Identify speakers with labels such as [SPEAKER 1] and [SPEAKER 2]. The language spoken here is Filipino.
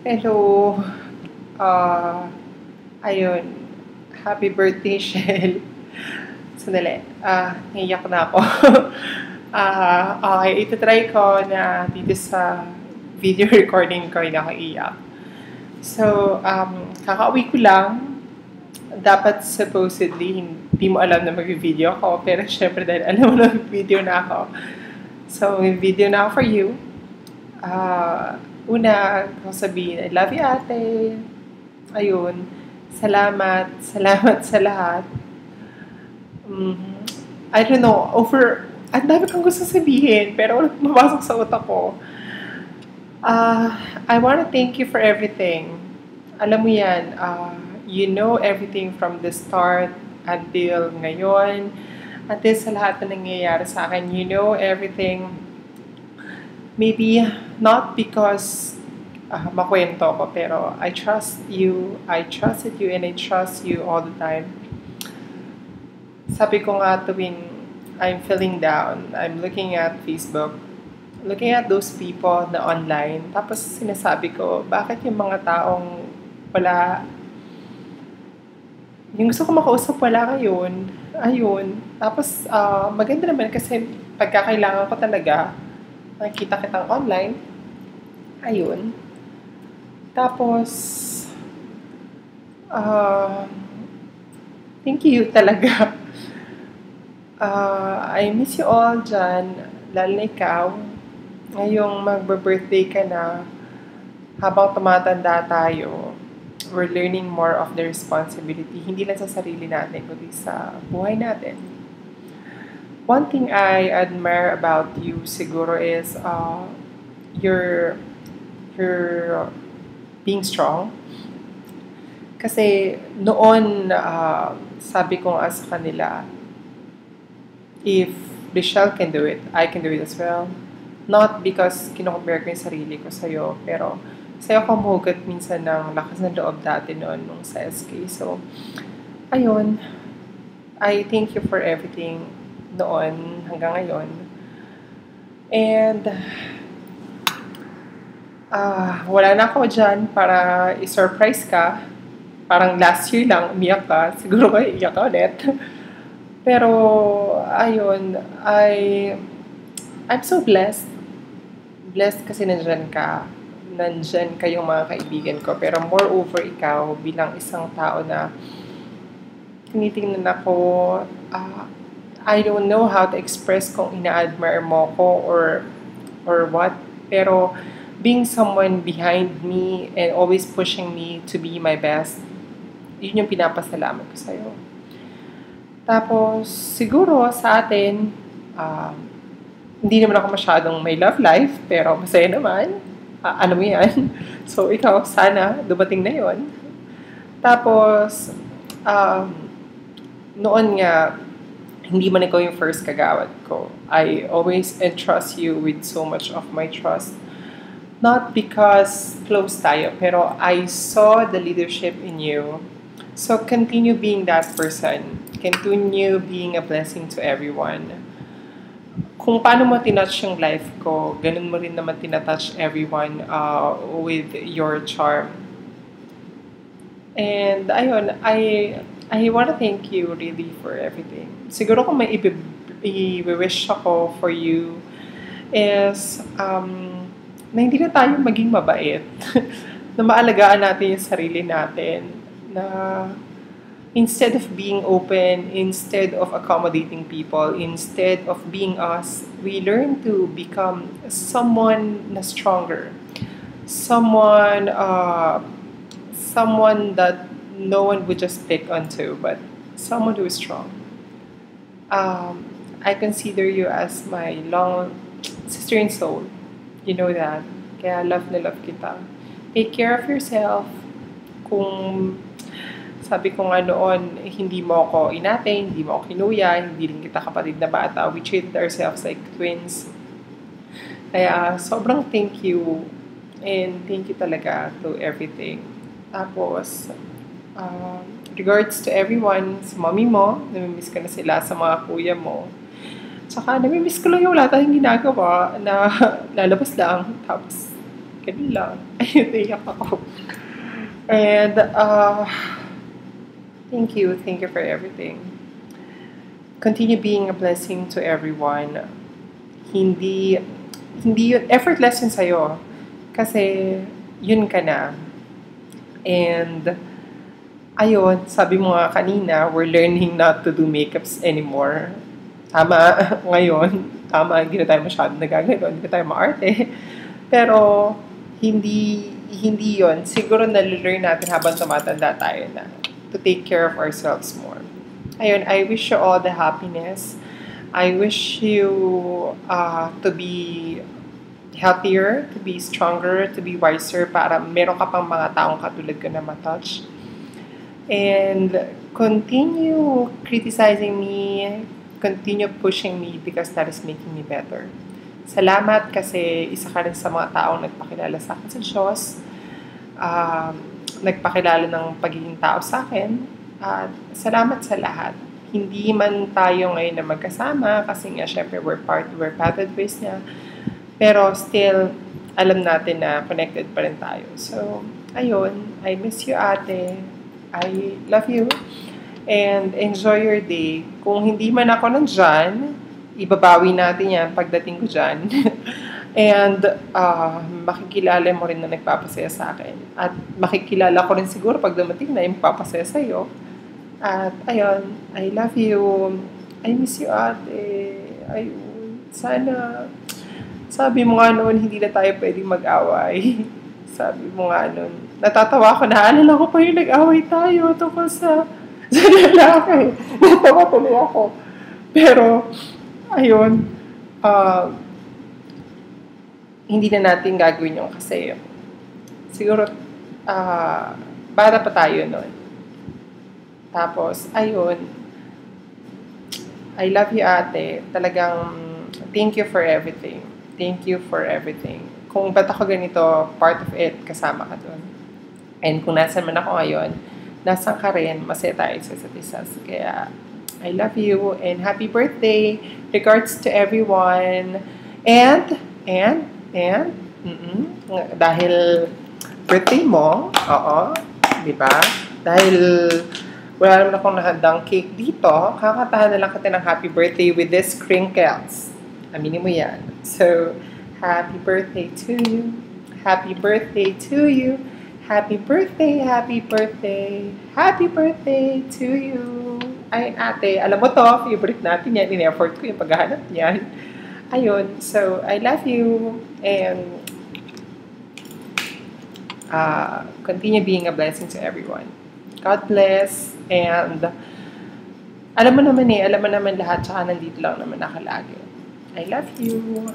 [SPEAKER 1] Hello. Ah, ayun. Happy birthday, Shell. Sandali. Naiyak na ako. Okay. Ito-try ko na dito sa video recording ko na ako iyak. So, kakauwi ko lang. Dapat supposedly hindi mo alam na mag-video ako. Pero syempre dahil alam mo na mag-video na ako. So, mag-video na ako for you. Una, ko sabihin, I love you, ate. Ayun. Salamat. Salamat sa lahat. I don't know, ang dami kong gusto sabihin, pero walang mapasok sa utak ko. I want to thank you for everything. Alam mo yan, you know everything from the start until ngayon, until sa lahat na nangyayari sa akin. You know everything. Maybe not because makwento ko, pero I trust you, I trusted you, and I trust you all the time. Sabi ko nga tuwing I'm feeling down, I'm looking at Facebook, looking at those people na online, tapos sinasabi ko, bakit yung mga taong wala, yung gusto ko makausap wala ngayon, ayun. Tapos maganda naman kasi pagkakailangan ko talaga, nakikita kitang online, ayun. Tapos, thank you talaga. I miss you all dyan, lalo na ikaw. Ngayong magbe-birthday ka na, habang tumatanda tayo, we're learning more of the responsibility, hindi lang sa sarili natin, kundi sa buhay natin. One thing I admire about you siguro is your being strong. Kasi noon, sabi ko nga sa kanila, if Michelle can do it, I can do it as well. Not because kinocompare ko yung sarili ko sa'yo, pero sa'yo ko mahugot minsan ng lakas ng loob dati noon nung sa SK. So, ayun. I thank you for everything noon hanggang ngayon. And, wala na ako dyan para i-surprise ka. Parang last year lang, umiyak ka. Siguro kayo iyak ka ulit. Pero, ayun, I'm so blessed. Blessed kasi nandyan ka. Nandyan kayong mga kaibigan ko. Pero moreover, ikaw bilang isang tao na tinitingnan ako, I don't know how to express kung ina-admire mo ko or what. Pero, being someone behind me and always pushing me to be my best, yun yung pinapasalamat ko sa'yo. Tapos, siguro sa atin, hindi naman ako masyadong may love life, pero masaya naman. Alam mo yan. So, ikaw, sana dumating na yon. Tapos, noon nga, hindi man ikaw yung first kagawad ko. I always entrust you with so much of my trust. Not because close tayo, pero I saw the leadership in you. So, continue being that person. Continue being a blessing to everyone. Kung paano mo tinouch yung life ko, ganun mo rin naman tinatouch everyone with your charm. And ayun, I want to thank you really for everything. Siguro kung may i-wish ako for you is na hindi na tayo maging mabait. Na maalagaan natin yung sarili natin. Na instead of being open, instead of accommodating people, instead of being us, we learn to become someone na stronger. Someone that no one would just pick onto, but someone who is strong. I consider you as my long sister in soul. You know that. Kaya love na love kita. Take care of yourself. Kung sabi ko nga noon, hindi mo ako inate, hindi mo ako kinuya, hindi rin kita kapatid na bata. We treated ourselves like twins. Kaya sobrang thank you. And thank you talaga to everything. Tapos, regards to everyone, sa mommy mo, namimiss ka na sila, sa mga kuya mo. Tsaka namimiss ko lang yung wala tayong ginagawa na lalabas lang. Tapos, Ganun lang. Ayun, naiyak ako. And, thank you. Thank you for everything. Continue being a blessing to everyone. Hindi, hindi yun, effortless yun sa'yo. Kasi, yun ka na. And, ayun, sabi mo nga kanina, we're learning not to do makeups anymore. Tama, ngayon, tama, hindi na tayo masyadong nagagano, hindi na tayo maarte. Pero, hindi yon. Siguro na-learn natin habang tumatanda tayo na to take care of ourselves more. Ayun, I wish you all the happiness. I wish you to be healthier, to be stronger, to be wiser, para meron ka pang mga taong katulad ko na matouch. And continue criticizing me, continue pushing me because that is making me better. Salamat kasi isa ka rin sa mga taong nagpakilala sa akin sa Diyos, nagpakilala ng pagiging tao sa akin, at salamat sa lahat. Hindi man tayo ngayon na magkasama kasi nga syempre we're parted ways na, pero still alam natin na connected pa rin tayo. So, ayun, I miss you, ate. I love you. And enjoy your day. Kung hindi man ako nandyan, ibabawi natin yan pagdating ko dyan. And makikilala mo rin na nagpapasaya sa akin. At makikilala ko rin siguro pag dumating na yung papasaya sa'yo. At ayun, I love you. I miss you, ate. Ayun, sana, sabi mo nga noon, hindi na tayo pwedeng mag-away. Sabi mo nga noon, natatawa ko, naalala ko pa yung nag-away tayo tungkol sa lalaki. Natawa tuloy ako. Pero, ayun, hindi na natin gagawin yung kasi siguro, bata pa tayo noon. Tapos, ayun, I love you, ate. Talagang, thank you for everything. Thank you for everything. Kung ba't ako ganito, part of it, kasama ka doon. And kung nasan man ako ngayon, nasan ka rin, masaya tayo sa isa't isa. Kaya, I love you and happy birthday. Regards to everyone. And, dahil birthday mo, oo, di ba? Dahil wala naman akong nahandang cake dito, kakatahan na lang kita ng happy birthday with this crinkles. Aminin mo yan. So, happy birthday to you. Happy birthday to you. Happy birthday, happy birthday. Happy birthday to you. Ay, ate, alam mo to, favorite natin yan. In-effort ko yung paghahanap niyan. Ayun, so, I love you. And continue being a blessing to everyone. God bless. And alam mo naman lahat, tsaka nandito lang naman nakalagi. I love you.